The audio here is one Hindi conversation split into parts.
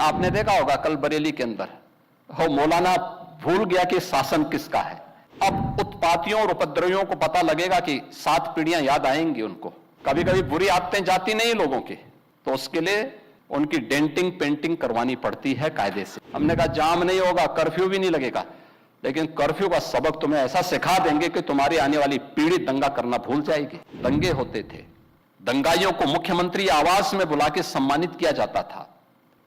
आपने देखा होगा कल बरेली के अंदर हो मौलाना भूल गया कि शासन किसका है। अब उत्पातियों और उपद्रवियों को पता लगेगा कि 7 पीढ़ियां याद आएंगी उनको। कभी कभी बुरी आदतें जाती नहीं लोगों की, तो उसके लिए उनकी डेंटिंग पेंटिंग करवानी पड़ती है कायदे से। हमने कहा जाम नहीं होगा, कर्फ्यू भी नहीं लगेगा, लेकिन कर्फ्यू का सबक तुम्हें ऐसा सिखा देंगे कि तुम्हारी आने वाली पीढ़ी दंगा करना भूल जाएगी। दंगे होते थे, दंगाइयों को मुख्यमंत्री आवास में बुला के सम्मानित किया जाता था,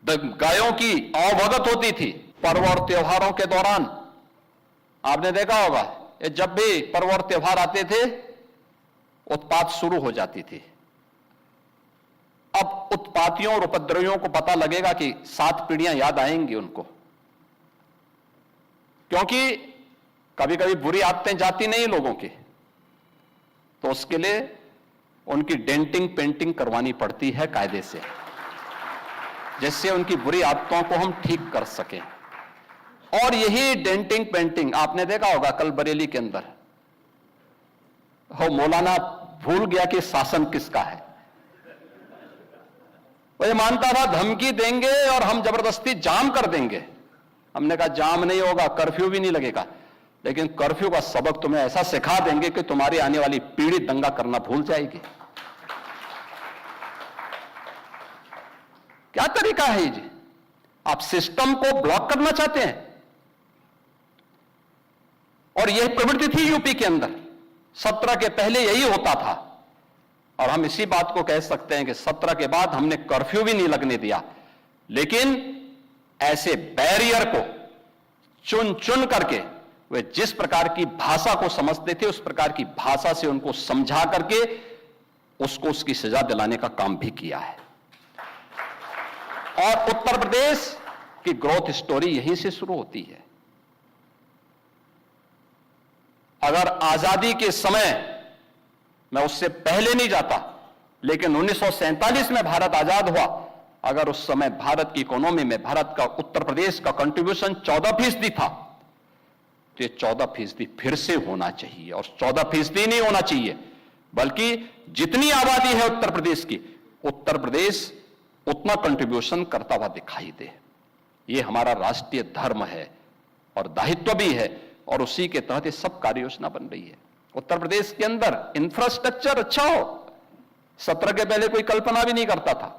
दंगाइयों की अवभगत होती थी। पर्व और त्योहारों के दौरान आपने देखा होगा जब भी पर्व और त्योहार आते थे उत्पात शुरू हो जाती थी। अब उत्पातियों और उपद्रवियों को पता लगेगा कि 7 पीढ़ियां याद आएंगी उनको, क्योंकि कभी कभी बुरी आदतें जाती नहीं लोगों की, तो उसके लिए उनकी डेंटिंग पेंटिंग करवानी पड़ती है कायदे से, जिससे उनकी बुरी आदतों को हम ठीक कर सकें। और यही डेंटिंग पेंटिंग आपने देखा होगा कल बरेली के अंदर हो मौलाना भूल गया कि शासन किसका है। वो ये मानता था धमकी देंगे और हम जबरदस्ती जाम कर देंगे। हमने कहा जाम नहीं होगा, कर्फ्यू भी नहीं लगेगा, लेकिन कर्फ्यू का सबक तुम्हें ऐसा सिखा देंगे कि तुम्हारी आने वाली पीढ़ी दंगा करना भूल जाएगी। क्या तरीका है जी? आप सिस्टम को ब्लॉक करना चाहते हैं, और यह प्रवृत्ति थी यूपी के अंदर। 17 के पहले यही होता था, और हम इसी बात को कह सकते हैं कि 17 के बाद हमने कर्फ्यू भी नहीं लगने दिया, लेकिन ऐसे बैरियर को चुन चुन करके वे जिस प्रकार की भाषा को समझते थे उस प्रकार की भाषा से उनको समझा करके उसको उसकी सजा दिलाने का काम भी किया है। और उत्तर प्रदेश की ग्रोथ स्टोरी यहीं से शुरू होती है। अगर आजादी के समय, मैं उससे पहले नहीं जाता, लेकिन 1947 में भारत आजाद हुआ, अगर उस समय भारत की इकोनॉमी में भारत का उत्तर प्रदेश का कंट्रीब्यूशन 14% था, तो ये 14% फिर से होना चाहिए। और 14% नहीं होना चाहिए, बल्कि जितनी आबादी है उत्तर प्रदेश की, उत्तर प्रदेश उतना कंट्रीब्यूशन करता हुआ दिखाई दे। ये हमारा राष्ट्रीय धर्म है और दायित्व भी है, और उसी के तहत ये सब कार्य योजना बन रही है। उत्तर प्रदेश के अंदर इंफ्रास्ट्रक्चर अच्छा हो, 17 के पहले कोई कल्पना भी नहीं करता था।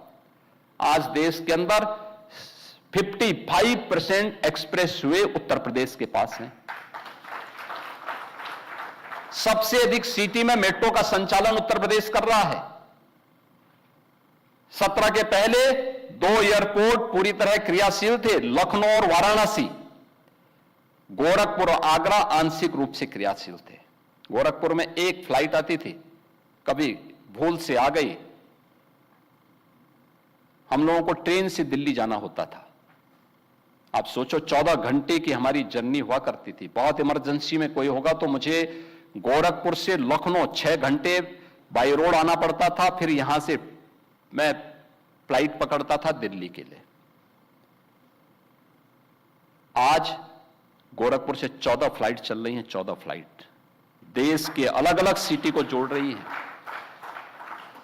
आज देश के अंदर 55% एक्सप्रेस वे उत्तर प्रदेश के पास हैं। सबसे अधिक सिटी में मेट्रो का संचालन उत्तर प्रदेश कर रहा है। 17 के पहले 2 एयरपोर्ट पूरी तरह क्रियाशील थे, लखनऊ और वाराणसी। गोरखपुर और आगरा आंशिक रूप से क्रियाशील थे। गोरखपुर में एक फ्लाइट आती थी, कभी भूल से आ गई, हम लोगों को ट्रेन से दिल्ली जाना होता था। आप सोचो 14 घंटे की हमारी जर्नी हुआ करती थी। बहुत इमरजेंसी में कोई होगा तो मुझे गोरखपुर से लखनऊ 6 घंटे बाई रोड आना पड़ता था, फिर यहां से मैं फ्लाइट पकड़ता था दिल्ली के लिए। आज गोरखपुर से 14 फ्लाइट चल रही हैं। 14 फ्लाइट देश के अलग अलग सिटी को जोड़ रही हैं।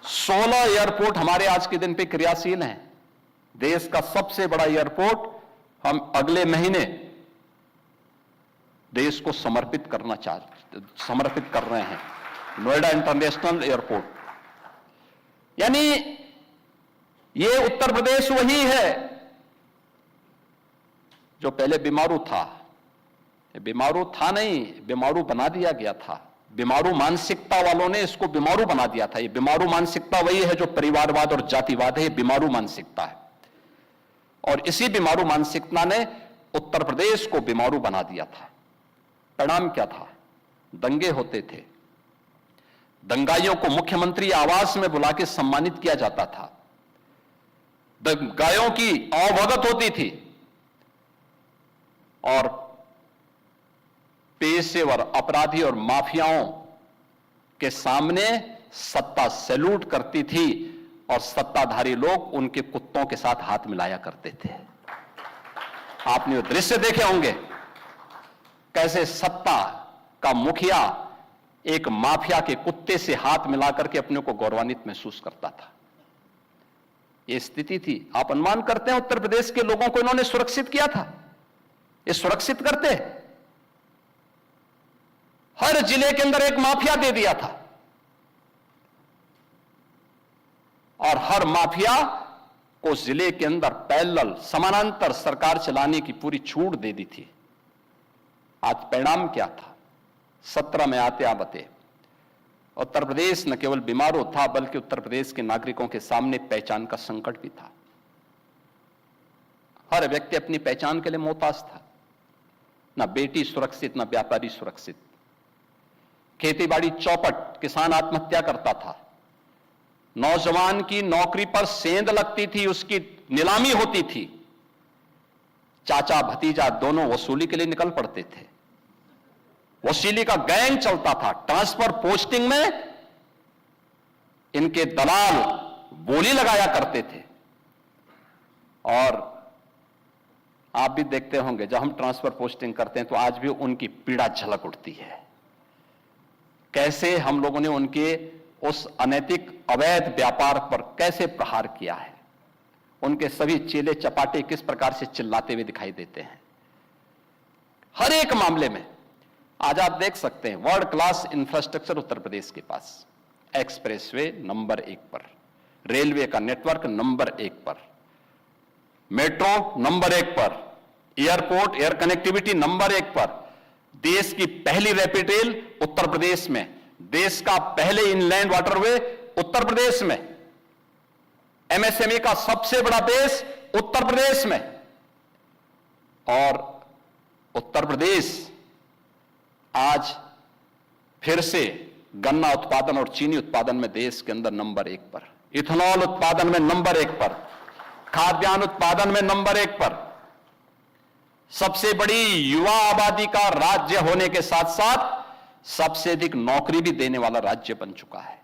16 एयरपोर्ट हमारे आज के दिन पे क्रियाशील हैं। देश का सबसे बड़ा एयरपोर्ट हम अगले महीने देश को समर्पित कर रहे हैं, नोएडा इंटरनेशनल एयरपोर्ट। यानी ये उत्तर प्रदेश वही है जो पहले बीमारू था। बीमारू था नहीं, बीमारू बना दिया गया था। बीमारू मानसिकता वालों ने इसको बीमारू बना दिया था। ये बीमारू मानसिकता वही है जो परिवारवाद और जातिवाद है, ये बीमारू मानसिकता है। और इसी बीमारू मानसिकता ने उत्तर प्रदेश को बीमारू बना दिया था। परिणाम क्या था? दंगे होते थे, दंगाइयों को मुख्यमंत्री आवास में बुला के सम्मानित किया जाता था, दंगाइयों की अवभगत होती थी, और पेशेवर अपराधी और माफियाओं के सामने सत्ता सैल्यूट करती थी, और सत्ताधारी लोग उनके कुत्तों के साथ हाथ मिलाया करते थे। आपने वो दृश्य देखे होंगे, कैसे सत्ता का मुखिया एक माफिया के कुत्ते से हाथ मिलाकर के अपने को गौरवान्वित महसूस करता था। ये स्थिति थी। आप अनुमान करते हैं उत्तर प्रदेश के लोगों को इन्होंने सुरक्षित किया था? ये सुरक्षित करते? हर जिले के अंदर एक माफिया दे दिया था और हर माफिया को जिले के अंदर पैरेलल समानांतर सरकार चलाने की पूरी छूट दे दी थी। आज परिणाम क्या था? 17 में आते बते उत्तर प्रदेश न केवल बीमारू था बल्कि उत्तर प्रदेश के नागरिकों के सामने पहचान का संकट भी था। हर व्यक्ति अपनी पहचान के लिए मोहताज था। ना बेटी सुरक्षित, ना व्यापारी सुरक्षित। खेतीबाड़ी चौपट, किसान आत्महत्या करता था। नौजवान की नौकरी पर सेंध लगती थी, उसकी नीलामी होती थी। चाचा भतीजा दोनों वसूली के लिए निकल पड़ते थे। वसूली का गैंग चलता था। ट्रांसफर पोस्टिंग में इनके दलाल बोली लगाया करते थे। और आप भी देखते होंगे जब हम ट्रांसफर पोस्टिंग करते हैं तो आज भी उनकी पीड़ा झलक उठती है। कैसे हम लोगों ने उनके उस अनैतिक अवैध व्यापार पर कैसे प्रहार किया है। उनके सभी चेले चपाटे किस प्रकार से चिल्लाते हुए दिखाई देते हैं। हर एक मामले में आज आप देख सकते हैं world class infrastructure Uttar Pradesh के पास। एक्सप्रेसवे नंबर 1 पर, रेलवे का नेटवर्क नंबर 1 पर, मेट्रो नंबर 1 पर, एयरपोर्ट एयर कनेक्टिविटी नंबर 1 पर, देश की पहली रैपिड रेल उत्तर प्रदेश में, देश का पहले इनलैंड वाटरवे उत्तर प्रदेश में, एमएसएमई का सबसे बड़ा बेस उत्तर प्रदेश में। और उत्तर प्रदेश आज फिर से गन्ना उत्पादन और चीनी उत्पादन में देश के अंदर नंबर 1 पर, इथेनॉल उत्पादन में नंबर 1 पर, खाद्यान्न उत्पादन में नंबर 1 पर, सबसे बड़ी युवा आबादी का राज्य होने के साथ साथ सबसे अधिक नौकरी भी देने वाला राज्य बन चुका है।